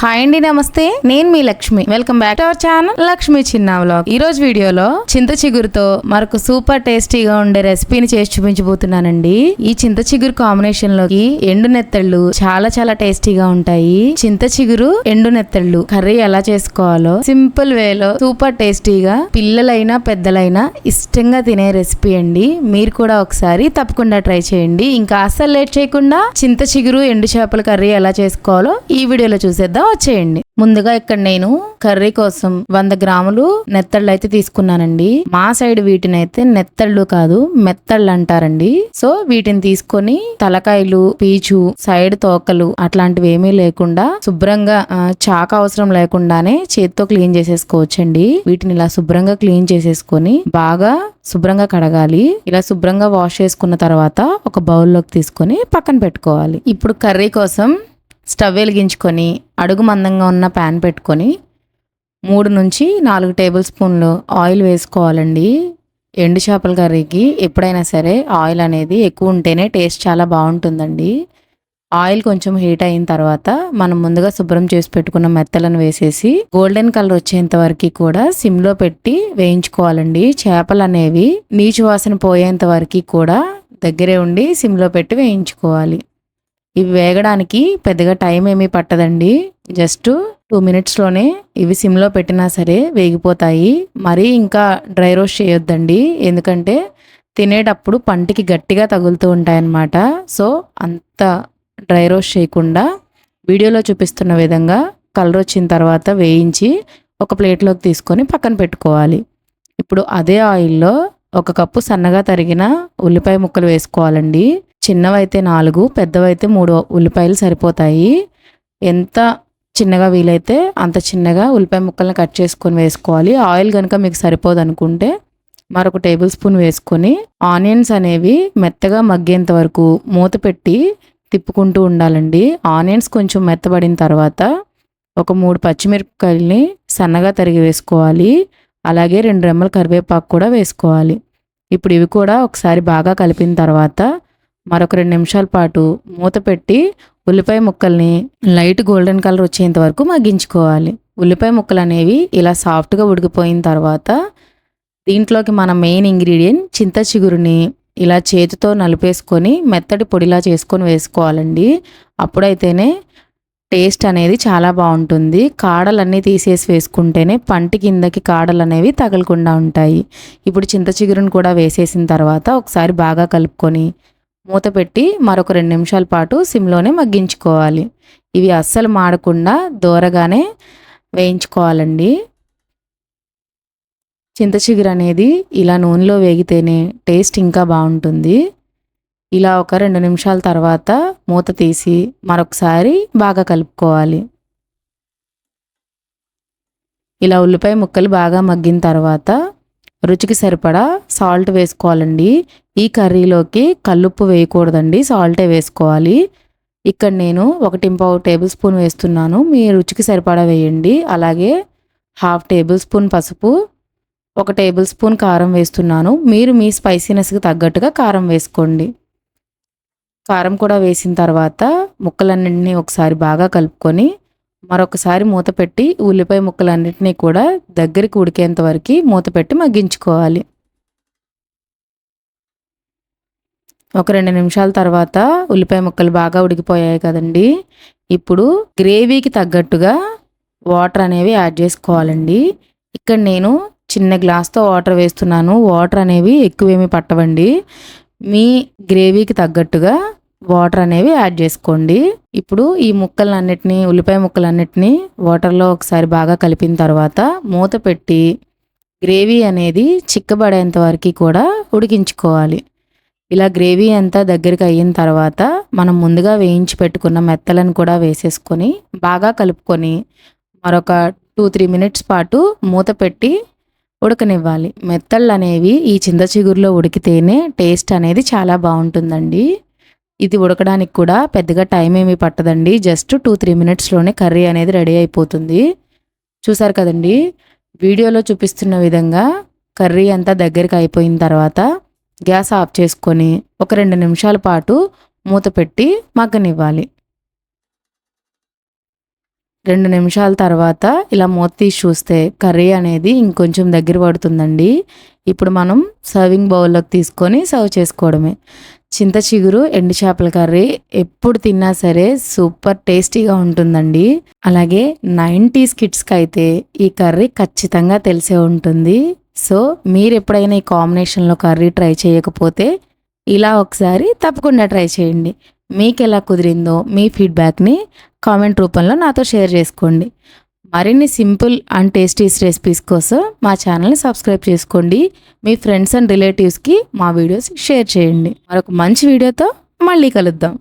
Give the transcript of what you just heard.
Hi అండి, నమస్తే. నేను మీ Lakshmi. Welcome back to our channel Lakshmi చిన్న వ్లాగ్. ఈ రోజు వీడియోలో చింత చిగురుతో మరొక సూపర్ టేస్టీగా ఉండే రెసిపీని చేసి చూపించబోతున్నానండి. ఈ చింత చిగురు కాంబినేషన్ లోకి ఎండు నెత్తళ్ళు చాలా చాలా టేస్టీగా ఉంటాయి. చింత చిగురు ఎండు నెత్తళ్ళు కర్రీ ఎలా చేసుకోవాలో సింపుల్ వేలో సూపర్ టేస్టీగా పిల్లలైనా పెద్దలైనా ఇష్టంగా తినే రెసిపీ అండి. మీరు కూడా ఒకసారి తప్పకుండా ట్రై చేయండి. ఇంకా అస్సలు లేట్ చేయకుండా చింత చిగురు ఎండు చేపల కర్రీ ఎలా చేసుకోవాలో ఈ వీడియోలో చూసేద్దాం. వచ్చేయండి. ముందుగా ఇక్కడ నేను కర్రీ కోసం 100 గ్రాములు నెత్తళ్ళు అయితే తీసుకున్నానండి. మా సైడ్ వీటిని అయితే నెత్తళ్ళు కాదు మెత్తళ్ళు అంటారండి. సో వీటిని తీసుకొని తలకాయలు, పీచు, సైడ్ తోకలు అట్లాంటివి ఏమీ లేకుండా శుభ్రంగా చాక అవసరం లేకుండానే చేత్తో క్లీన్ చేసేసుకోవచ్చండి. వీటిని ఇలా శుభ్రంగా క్లీన్ చేసేసుకొని బాగా శుభ్రంగా కడగాలి. ఇలా శుభ్రంగా వాష్ చేసుకున్న తర్వాత ఒక బౌల్లోకి తీసుకొని పక్కన పెట్టుకోవాలి. ఇప్పుడు కర్రీ కోసం స్టవ్ వెలిగించుకొని అడుగు మందంగా ఉన్న ప్యాన్ పెట్టుకొని 3 నుంచి 4 టేబుల్ స్పూన్లు ఆయిల్ వేసుకోవాలండి. ఎండు చేపల కర్రీకి ఎప్పుడైనా సరే ఆయిల్ అనేది ఎక్కువ ఉంటేనే టేస్ట్ చాలా బాగుంటుందండి. ఆయిల్ కొంచెం హీట్ అయిన తర్వాత మనం ముందుగా శుభ్రం చేసి పెట్టుకున్న మెత్తలను వేసేసి గోల్డెన్ కలర్ వచ్చేంత వరకు కూడా సిమ్లో పెట్టి వేయించుకోవాలండి. చేపలు అనేవి నీచు వాసన పోయేంత వరకు కూడా దగ్గరే ఉండి సిమ్లో పెట్టి వేయించుకోవాలి. ఇవి వేగడానికి పెద్దగా టైం ఏమీ పట్టదండి. జస్ట్ 2 మినిట్స్లోనే ఇవి సిమ్లో పెట్టినా సరే వేగిపోతాయి. మరీ ఇంకా డ్రై రోస్ట్ చేయొద్దండి, ఎందుకంటే తినేటప్పుడు పంటికి గట్టిగా తగులుతూ ఉంటాయన్నమాట. సో అంత డ్రై రోస్ట్ చేయకుండా వీడియోలో చూపిస్తున్న విధంగా కలర్ వచ్చిన తర్వాత వేయించి ఒక ప్లేట్లోకి తీసుకొని పక్కన పెట్టుకోవాలి. ఇప్పుడు అదే ఆయిల్లో 1 కప్పు సన్నగా తరిగిన ఉల్లిపాయ ముక్కలు వేసుకోవాలండి. చిన్నవైతే 4, పెద్దవైతే 3 ఉల్లిపాయలు సరిపోతాయి. ఎంత చిన్నగా వీలైతే అంత చిన్నగా ఉల్లిపాయ ముక్కల్ని కట్ చేసుకొని వేసుకోవాలి. ఆయిల్ కనుక మీకు సరిపోదు అనుకుంటే మరొక టేబుల్ స్పూన్ వేసుకొని ఆనియన్స్ అనేవి మెత్తగా మగ్గేంత వరకు మూత పెట్టి తిప్పుకుంటూ ఉండాలండి. ఆనియన్స్ కొంచెం మెత్తబడిన తర్వాత ఒక 3 పచ్చిమిరపకాయల్ని సన్నగా తరిగి వేసుకోవాలి. అలాగే 2 రెమ్మల కరివేపాకు కూడా వేసుకోవాలి. ఇప్పుడు ఇవి కూడా ఒకసారి బాగా కలిపిన తర్వాత మరొక 2 నిమిషాల పాటు మూత పెట్టి ఉల్లిపాయ ముక్కల్ని లైట్ గోల్డెన్ కలర్ వచ్చేంత వరకు మగ్గించుకోవాలి. ఉల్లిపాయ ముక్కలు అనేవి ఇలా సాఫ్ట్గా ఉడికిపోయిన తర్వాత దీంట్లోకి మన మెయిన్ ఇంగ్రీడియంట్ చింత చిగురుని ఇలా చేతితో నలిపేసుకొని మెత్తటి పొడిలా చేసుకొని వేసుకోవాలండి. అప్పుడైతేనే టేస్ట్ అనేది చాలా బాగుంటుంది. కాడలన్నీ తీసేసి వేసుకుంటేనే పంటి కిందకి కాడలు అనేవి తగలకుండా ఉంటాయి. ఇప్పుడు చింత చిగురుని కూడా వేసేసిన తర్వాత ఒకసారి బాగా కలుపుకొని మూత పెట్టి మరొక 2 నిమిషాల పాటు సిమ్లోనే మగ్గించుకోవాలి. ఇవి అస్సలు మాడకుండా దూరగానే వేయించుకోవాలండి. చింత చిగురు అనేది ఇలా నూనెలో వేగితేనే టేస్ట్ ఇంకా బాగుంటుంది. ఇలా ఒక 2 నిమిషాల తర్వాత మూత తీసి మరొకసారి బాగా కలుపుకోవాలి. ఇలా ఉల్లిపాయ ముక్కలు బాగా మగ్గిన తర్వాత రుచికి సరిపడా సాల్ట్ వేసుకోవాలండి. ఈ కర్రీలోకి కల్లుప్పు వేయకూడదండి, సాల్టే వేసుకోవాలి. ఇక్కడ నేను 1.5 టేబుల్ స్పూన్ వేస్తున్నాను. మీ రుచికి సరిపడా వేయండి. అలాగే 1/2 టేబుల్ స్పూన్ పసుపు, 1 టేబుల్ స్పూన్ కారం వేస్తున్నాను. మీరు మీ స్పైసీనెస్కి తగ్గట్టుగా కారం వేసుకోండి. కారం కూడా వేసిన తర్వాత ముక్కలన్నింటినీ ఒకసారి బాగా కలుపుకొని మరొకసారి మూత పెట్టి ఉల్లిపాయ ముక్కలన్నింటినీ కూడా దగ్గరికి ఉడికేంత వరకు మూత పెట్టి మగ్గించుకోవాలి. ఒక 2 నిమిషాల తర్వాత ఉల్లిపాయ ముక్కలు బాగా ఉడికిపోయాయి కదండి. ఇప్పుడు గ్రేవీకి తగ్గట్టుగా వాటర్ అనేవి యాడ్ చేసుకోవాలండి. ఇక్కడ నేను చిన్న గ్లాస్తో వాటర్ వేస్తున్నాను. వాటర్ అనేవి ఎక్కువేమీ పట్టవండి. మీ గ్రేవీకి తగ్గట్టుగా వాటర్ అనేవి యాడ్ చేసుకోండి. ఇప్పుడు ఈ ముక్కలన్నిటినీ ఉల్లిపాయ ముక్కలన్నిటినీ వాటర్లో ఒకసారి బాగా కలిపిన తర్వాత మూత పెట్టి గ్రేవీ అనేది చిక్కబడేంత వరకు కూడా ఉడికించుకోవాలి. ఇలా గ్రేవీ అంతా దగ్గరికి అయిన తర్వాత మనం ముందుగా వేయించి పెట్టుకున్న మెత్తలను కూడా వేసేసుకొని బాగా కలుపుకొని మరొక 2-3 మినిట్స్ పాటు మూత పెట్టి ఉడకనివ్వాలి. మెత్తళ్ళు అనేవి ఈ చింత చిగురులో ఉడికితేనే టేస్ట్ అనేది చాలా బాగుంటుందండి. ఇది ఉడకడానికి కూడా పెద్దగా టైం ఏమీ పట్టదండి. జస్ట్ 2-3 మినిట్స్లోనే కర్రీ అనేది రెడీ అయిపోతుంది. చూసారు కదండి, వీడియోలో చూపిస్తున్న విధంగా కర్రీ అంతా దగ్గరికి అయిపోయిన తర్వాత గ్యాస్ ఆఫ్ చేసుకొని ఒక 2 నిమిషాల పాటు మూత పెట్టి మగ్గనివ్వాలి. 2 నిమిషాల తర్వాత ఇలా మూత తీసి చూస్తే కర్రీ అనేది ఇంకొంచెం దగ్గర పడుతుందండి. ఇప్పుడు మనం సర్వింగ్ బౌల్లోకి తీసుకొని సర్వ్ చేసుకోవడమే. చింత చిగురు ఎండు చేపల కర్రీ ఎప్పుడు తిన్నా సరే సూపర్ టేస్టీగా ఉంటుందండి. అలాగే 90s కిడ్స్కి అయితే ఈ కర్రీ ఖచ్చితంగా తెలిసే ఉంటుంది. సో మీరు ఎప్పుడైనా ఈ కాంబినేషన్లో కర్రీ ట్రై చేయకపోతే ఇలా ఒకసారి తప్పకుండా ట్రై చేయండి. మీకు ఎలా కుదిరిందో మీ ఫీడ్బ్యాక్ని కామెంట్ రూపంలో నాతో షేర్ చేసుకోండి. మరిన్ని సింపుల్ అండ్ టేస్టీస్ రెసిపీస్ కోసం మా ఛానల్ని సబ్స్క్రైబ్ చేసుకోండి. మీ ఫ్రెండ్స్ అండ్ రిలేటివ్స్కి మా వీడియోస్ షేర్ చేయండి. మరొక మంచి వీడియోతో మళ్ళీ కలుద్దాం.